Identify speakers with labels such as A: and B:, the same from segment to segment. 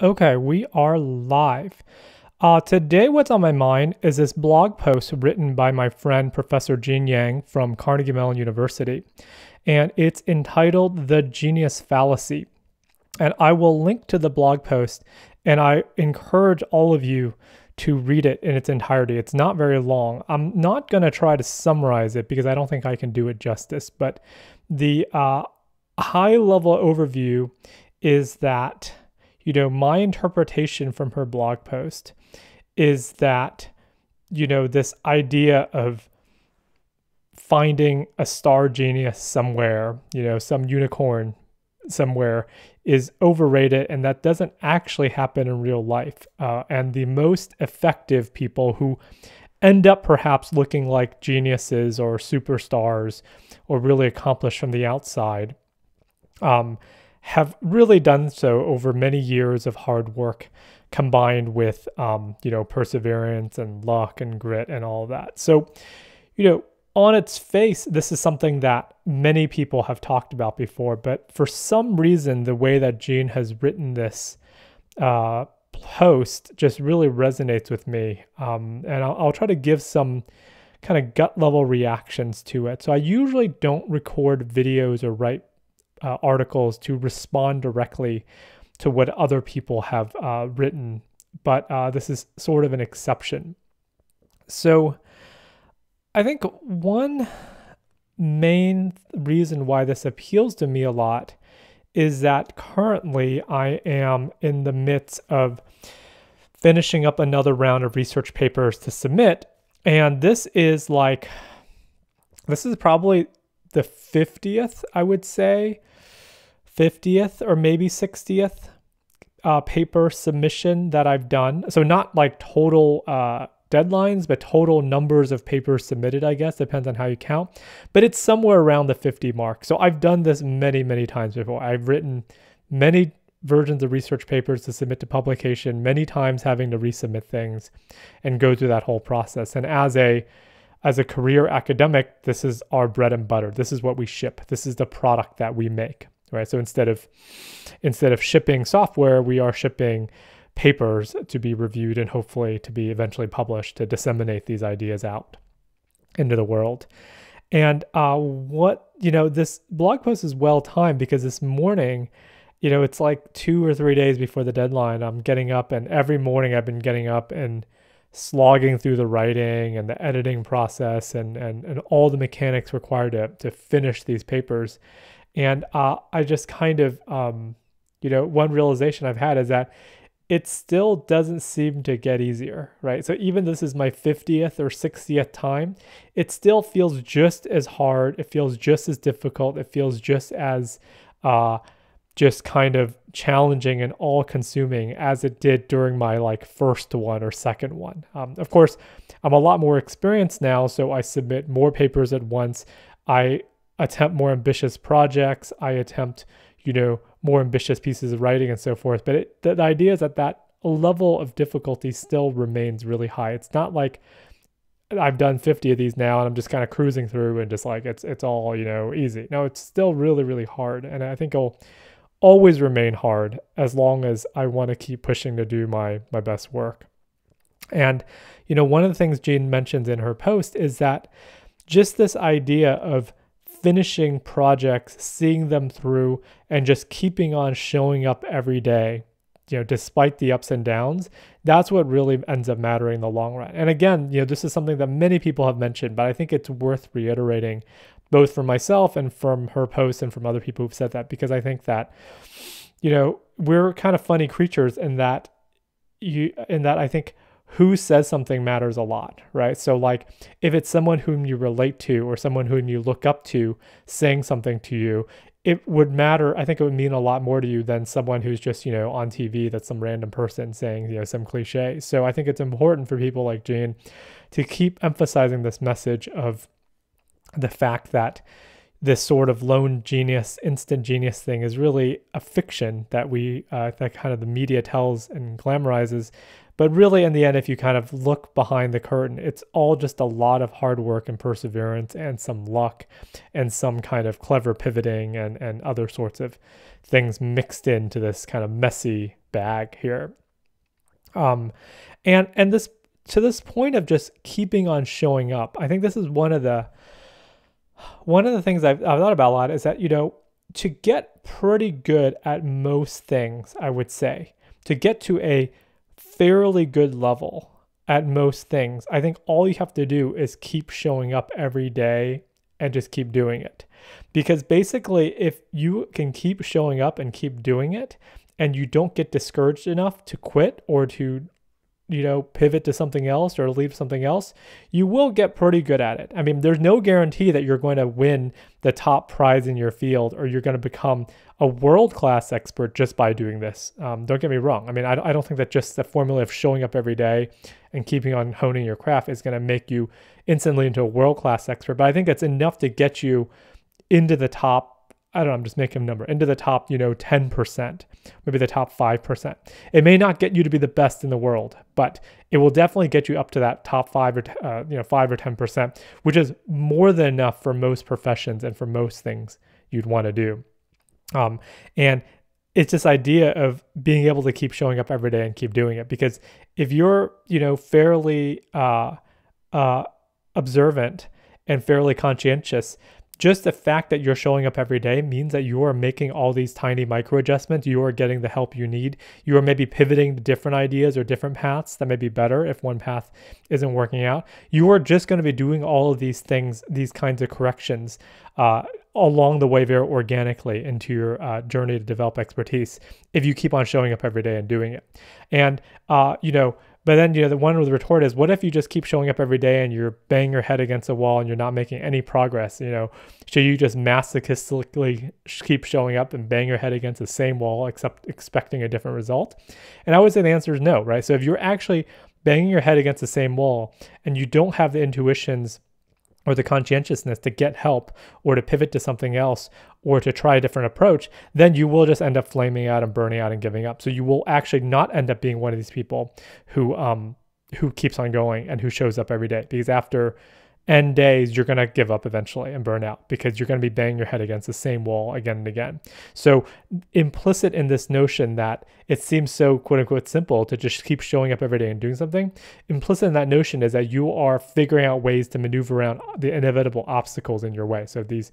A: Okay, we are live. Today, what's on my mind is this blog post written by my friend Professor Jean Yang from Carnegie Mellon University, and it's entitled The Genius Fallacy. And I will link to the blog post, and I encourage all of you to read it in its entirety. It's not very long. I'm not going to try to summarize it because I don't think I can do it justice, but the high level overview is that my interpretation from her blog post is that, this idea of finding a star genius somewhere, some unicorn somewhere is overrated, and that doesn't actually happen in real life. And the most effective people who end up perhaps looking like geniuses or superstars or really accomplished from the outside, have really done so over many years of hard work combined with, perseverance and luck and grit and all of that. So, on its face, this is something that many people have talked about before, but for some reason, the way that Jean has written this post just really resonates with me. And I'll try to give some kind of gut level reactions to it. So I usually don't record videos or write articles to respond directly to what other people have written, but this is sort of an exception. So I think one main reason why this appeals to me a lot is that currently I am in the midst of finishing up another round of research papers to submit, and this is probably the 50th, I would say, 50th or maybe 60th paper submission that I've done. So not like total deadlines, but total numbers of papers submitted, I guess, depends on how you count. But it's somewhere around the 50 mark. So I've done this many, many times before. I've written many versions of research papers to submit to publication, many times having to resubmit things and go through that whole process. And as a career academic, this is our bread and butter. This is what we ship. This is the product that we make, right? So instead of shipping software, we are shipping papers to be reviewed and hopefully to be eventually published to disseminate these ideas out into the world. And this blog post is well timed because this morning, it's like 2 or 3 days before the deadline. I'm getting up, and every morning I've been getting up and slogging through the writing and the editing process and all the mechanics required to finish these papers. And I just kind of, one realization I've had is that it still doesn't seem to get easier, right? So even this is my 50th or 60th time, it still feels just as hard. It feels just as difficult. It feels just as just kind of challenging and all-consuming as it did during my first one or second one. Of course, I'm a lot more experienced now, so I submit more papers at once. I attempt more ambitious projects. I attempt, more ambitious pieces of writing and so forth. But the idea is that level of difficulty still remains really high. It's not like I've done 50 of these now and I'm just kind of cruising through and just like it's all, easy. No, it's still really, really hard. And I think it'll always remain hard as long as I want to keep pushing to do my best work. And, one of the things Jean mentions in her post is that just this idea of finishing projects, seeing them through, and just keeping on showing up every day, despite the ups and downs, that's what really ends up mattering in the long run. And again, this is something that many people have mentioned, but I think it's worth reiterating both from myself and from her post and from other people who've said that, because I think that, we're kind of funny creatures in that I think who says something matters a lot, right? So like if it's someone whom you relate to or someone whom you look up to saying something to you, it would matter. I think it would mean a lot more to you than someone who's just, on TV, that's some random person saying, some cliche. So I think it's important for people like Jean to keep emphasizing this message of the fact that, this sort of lone genius, instant genius thing is really a fiction that that kind of the media tells and glamorizes. But really, in the end, if you kind of look behind the curtain, it's all just a lot of hard work and perseverance and some luck and some kind of clever pivoting and other sorts of things mixed into this kind of messy bag here. And this, to this point of just keeping on showing up, I think this is one of the things I've thought about a lot is that, to get pretty good at most things, I would say, to get to a fairly good level at most things, I think all you have to do is keep showing up every day and just keep doing it. Because basically, if you can keep showing up and keep doing it, and you don't get discouraged enough to quit or to pivot to something else or leave something else, you will get pretty good at it. I mean, there's no guarantee that you're going to win the top prize in your field or you're going to become a world-class expert just by doing this. Don't get me wrong. I mean, I don't think that just the formula of showing up every day and keeping on honing your craft is going to make you instantly into a world-class expert, but I think that's enough to get you into the top, I don't know, I'm just making a number, into the top, 10%, maybe the top 5%. It may not get you to be the best in the world, but it will definitely get you up to that top 5 or 5 or 10%, which is more than enough for most professions and for most things you'd want to do. And it's this idea of being able to keep showing up every day and keep doing it, because if you're, fairly observant and fairly conscientious, just the fact that you're showing up every day means that you are making all these tiny micro adjustments. You are getting the help you need. You are maybe pivoting to different ideas or different paths that may be better if one path isn't working out. You are just going to be doing all of these things, these kinds of corrections along the way very organically into your journey to develop expertise if you keep on showing up every day and doing it. And, but then, the one with the retort is, what if you just keep showing up every day and you're banging your head against a wall and you're not making any progress? Should you just masochistically keep showing up and bang your head against the same wall, except expecting a different result? And I would say the answer is no, right? So if you're actually banging your head against the same wall and you don't have the intuitions or the conscientiousness to get help or to pivot to something else or to try a different approach, then you will just end up flaming out and burning out and giving up. So you will actually not end up being one of these people who keeps on going and who shows up every day, because after N days, you're going to give up eventually and burn out because you're going to be banging your head against the same wall again and again. So implicit in this notion that it seems so quote unquote simple to just keep showing up every day and doing something, implicit in that notion is that you are figuring out ways to maneuver around the inevitable obstacles in your way. So these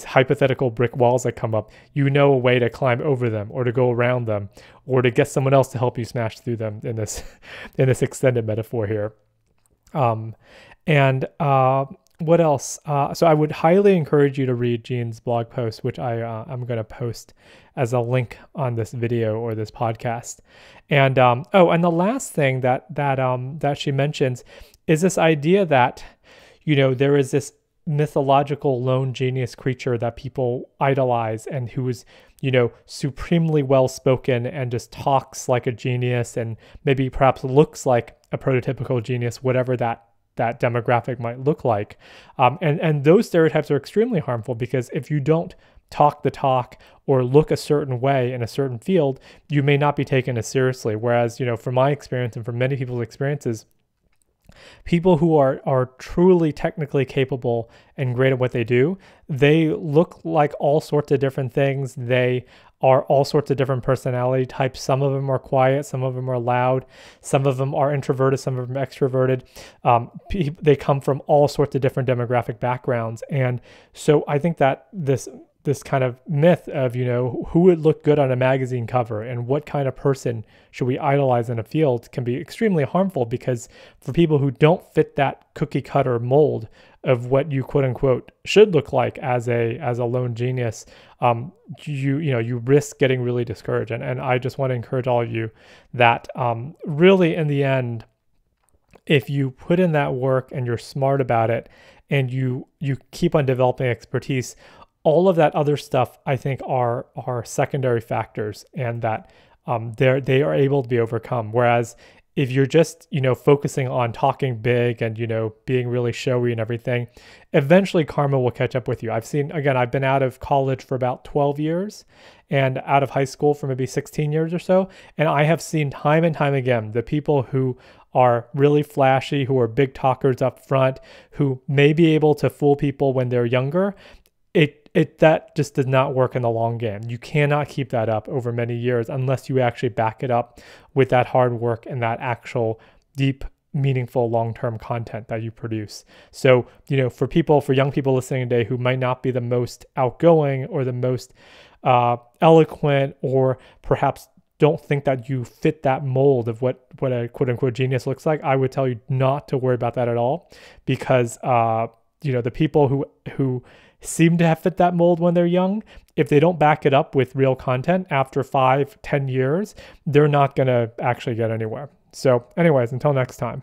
A: hypothetical brick walls that come up, a way to climb over them or to go around them or to get someone else to help you smash through them in this extended metaphor here. What else? So I would highly encourage you to read Jean's blog post, which I'm going to post as a link on this video or this podcast. And and the last thing that she mentions is this idea that there is this mythological lone genius creature that people idolize and who is supremely well spoken and just talks like a genius and maybe perhaps looks like a prototypical genius, whatever that demographic might look like. And those stereotypes are extremely harmful, because if you don't talk the talk or look a certain way in a certain field, you may not be taken as seriously. Whereas, from my experience and from many people's experiences, people who are truly technically capable and great at what they do, they look like all sorts of different things. They are all sorts of different personality types. Some of them are quiet, some of them are loud, some of them are introverted, some of them are extroverted. They come from all sorts of different demographic backgrounds. And so I think that this kind of myth of, who would look good on a magazine cover and what kind of person should we idolize in a field can be extremely harmful, because for people who don't fit that cookie cutter mold of what you quote unquote should look like as a lone genius, you risk getting really discouraged. And I just want to encourage all of you that really in the end, if you put in that work and you're smart about it and you keep on developing expertise, all of that other stuff, I think, are secondary factors, and that they are able to be overcome. Whereas if you're just, focusing on talking big and, being really showy and everything, eventually karma will catch up with you. I've been out of college for about 12 years and out of high school for maybe 16 years or so. And I have seen time and time again, the people who are really flashy, who are big talkers up front, who may be able to fool people when they're younger, that just does not work in the long game. You cannot keep that up over many years unless you actually back it up with that hard work and that actual deep, meaningful long-term content that you produce. So, for young people listening today who might not be the most outgoing or the most eloquent, or perhaps don't think that you fit that mold of what a quote unquote genius looks like, I would tell you not to worry about that at all, because the people who seem to have fit that mold when they're young, if they don't back it up with real content after 5-10 years, they're not going to actually get anywhere. So anyways, until next time.